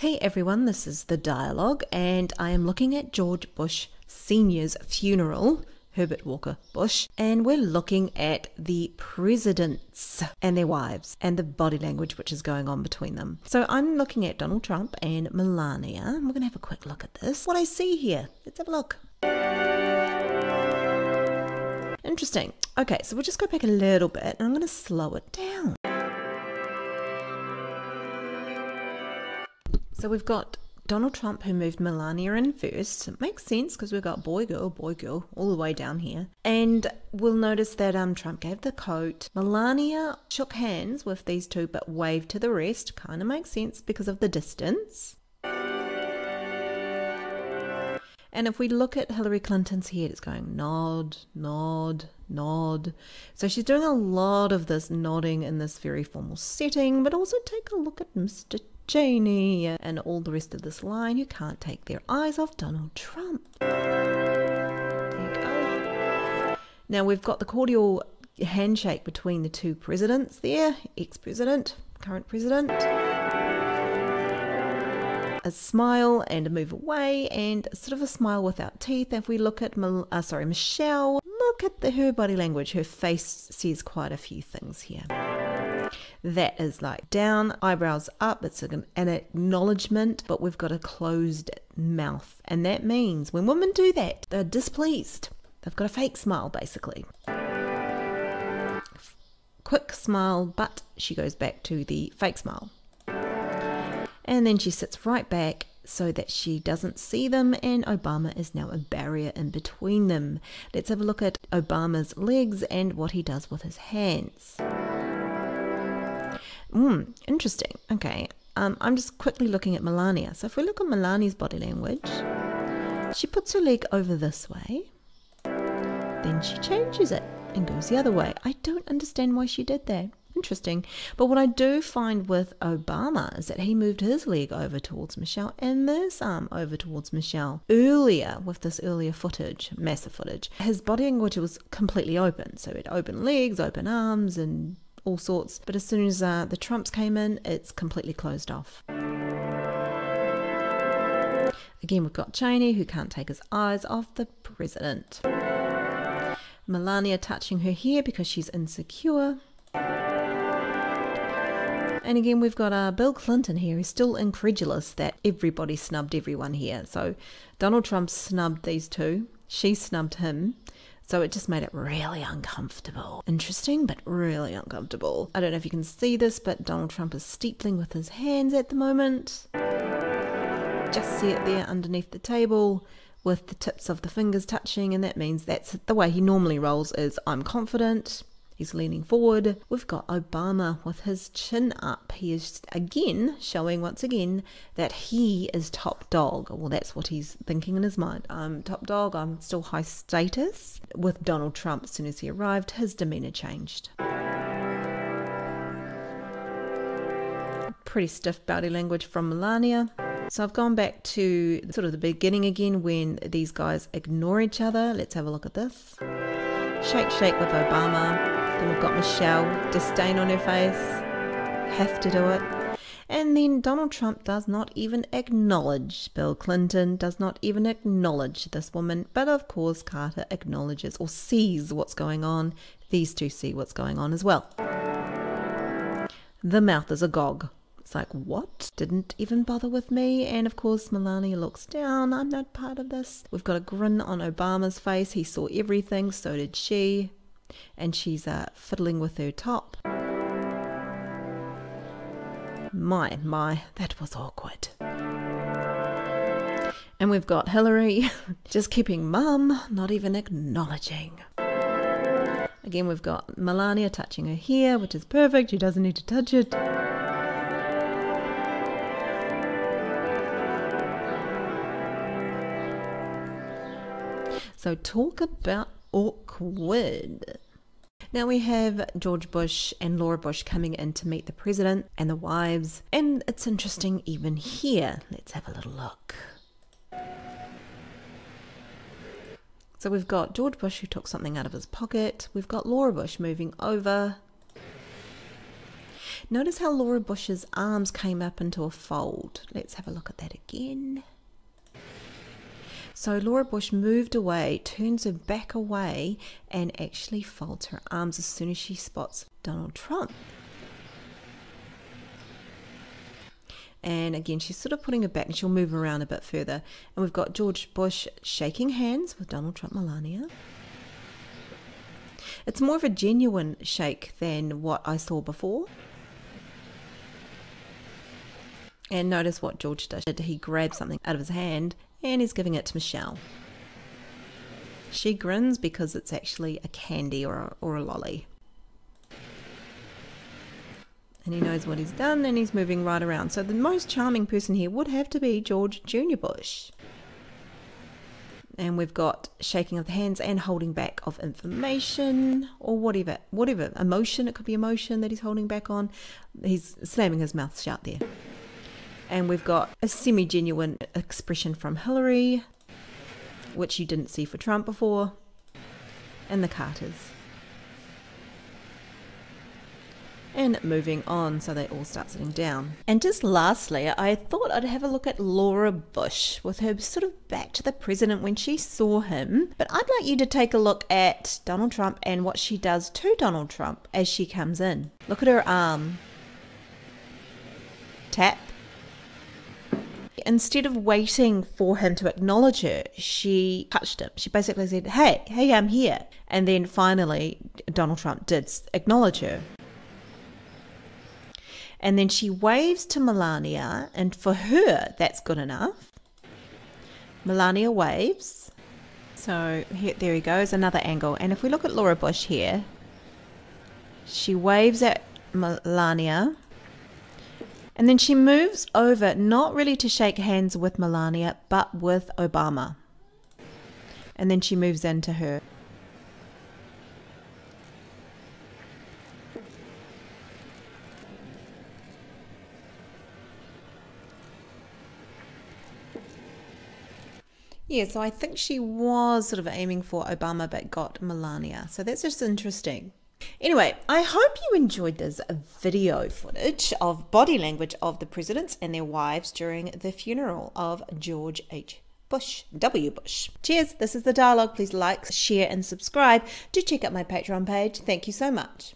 Hey everyone, this is The Dialogue, and I am looking at George Bush Sr.'s funeral, Herbert Walker Bush, and we're looking at the presidents and their wives and the body language which is going on between them. So I'm looking at Donald Trump and Melania. We're going to have a quick look at this. What I see here, let's have a look. Interesting. Okay, so we'll just go back a little bit and I'm going to slow it down. So we've got Donald Trump who moved Melania in first. It makes sense because we've got boy, girl, all the way down here. And we'll notice that Trump gave the coat. Melania shook hands with these two but waved to the rest. Kind of makes sense because of the distance. And if we look at Hillary Clinton's head, it's going nod, nod, nod. So she's doing a lot of this nodding in this very formal setting, but also take a look at Mr. Cheney and all the rest of this line. You can't take their eyes off Donald Trump. There you go. Now we've got the cordial handshake between the two presidents there, ex-president, current president. A smile and a move away, and sort of a smile without teeth. If we look at Michelle, look at her body language. Her face says quite a few things here. That is like down, eyebrows up. It's an acknowledgement, but we've got a closed mouth. And that means when women do that, they're displeased. They've got a fake smile, basically. Quick smile, but she goes back to the fake smile. And then she sits right back so that she doesn't see them, and Obama is now a barrier in between them. Let's have a look at Obama's legs and what he does with his hands. Interesting. Okay, I'm just quickly looking at Melania. So if we look at Melania's body language, she puts her leg over this way, then she changes it and goes the other way. I don't understand why she did that. Interesting. But what I do find with Obama is that he moved his leg over towards Michelle and this arm over towards Michelle. Earlier, with this earlier footage, massive footage, his body language was completely open. So he had open legs, open arms, and all sorts. But as soon as the Trumps came in, it's completely closed off. Again, we've got Cheney, who can't take his eyes off the president. Melania touching her hair because she's insecure. And again, we've got Bill Clinton here, who's still incredulous that everybody snubbed everyone here. So Donald Trump snubbed these two. She snubbed him. So it just made it really uncomfortable. Interesting, but really uncomfortable. I don't know if you can see this, but Donald Trump is steepling with his hands at the moment. Just see it there underneath the table with the tips of the fingers touching, and that means that's the way he normally rolls, is I'm confident. He's leaning forward. We've got Obama with his chin up. He is again showing once again that he is top dog. Well, that's what he's thinking in his mind. I'm top dog. I'm still high status. With Donald Trump, as soon as he arrived, his demeanor changed. Pretty stiff body language from Melania. So I've gone back to sort of the beginning again when these guys ignore each other. Let's have a look at this. Shake, shake with Obama. Then we've got Michelle, disdain on her face, have to do it. And then Donald Trump does not even acknowledge Bill Clinton, does not even acknowledge this woman. But of course, Carter acknowledges or sees what's going on. These two see what's going on as well. The mouth is agog. It's like, what? Didn't even bother with me. And of course, Melania looks down. I'm not part of this. We've got a grin on Obama's face. He saw everything. So did she. And she's fiddling with her top. My, that was awkward. And we've got Hillary just keeping mum, not even acknowledging. Again, we've got Melania touching her hair, which is perfect. She doesn't need to touch it. So talk about awkward. Now we have George Bush and Laura Bush coming in to meet the president and the wives. And it's interesting even here. Let's have a little look. So we've got George Bush who took something out of his pocket. We've got Laura Bush moving over. Notice how Laura Bush's arms came up into a fold. Let's have a look at that again. So Laura Bush moved away, turns her back away, and actually folds her arms as soon as she spots Donald Trump. And again, she's sort of putting her back, and she'll move around a bit further. And we've got George Bush shaking hands with Donald Trump, Melania. It's more of a genuine shake than what I saw before. And notice what George did. He grabbed something out of his hand and he's giving it to Michelle. She grins because it's actually a candy or a lolly. And he knows what he's done and he's moving right around. So the most charming person here would have to be George Jr. Bush. And we've got shaking of the hands and holding back of information or whatever emotion. It could be emotion that he's holding back on. He's slamming his mouth shut there. And we've got a semi-genuine expression from Hillary, which you didn't see for Trump before, and the Carters. And moving on, so they all start sitting down. And just lastly, I thought I'd have a look at Laura Bush with her sort of back to the president when she saw him. But I'd like you to take a look at Donald Trump and what she does to Donald Trump as she comes in. Look at her arm. Tap. Instead of waiting for him to acknowledge her, she touched him. She basically said, hey, I'm here. And then finally, Donald Trump did acknowledge her. And then she waves to Melania, and for her, that's good enough. Melania waves. So there he goes, another angle. And if we look at Laura Bush here, she waves at Melania. And then she moves over, not really to shake hands with Melania, but with Obama. And then she moves into her. Yeah, so I think she was sort of aiming for Obama, but got Melania. So that's just interesting. Anyway, I hope you enjoyed this video footage of body language of the presidents and their wives during the funeral of George W. Bush. Cheers, this is The Dialogue. Please like, share and subscribe. Do check out my Patreon page. Thank you so much.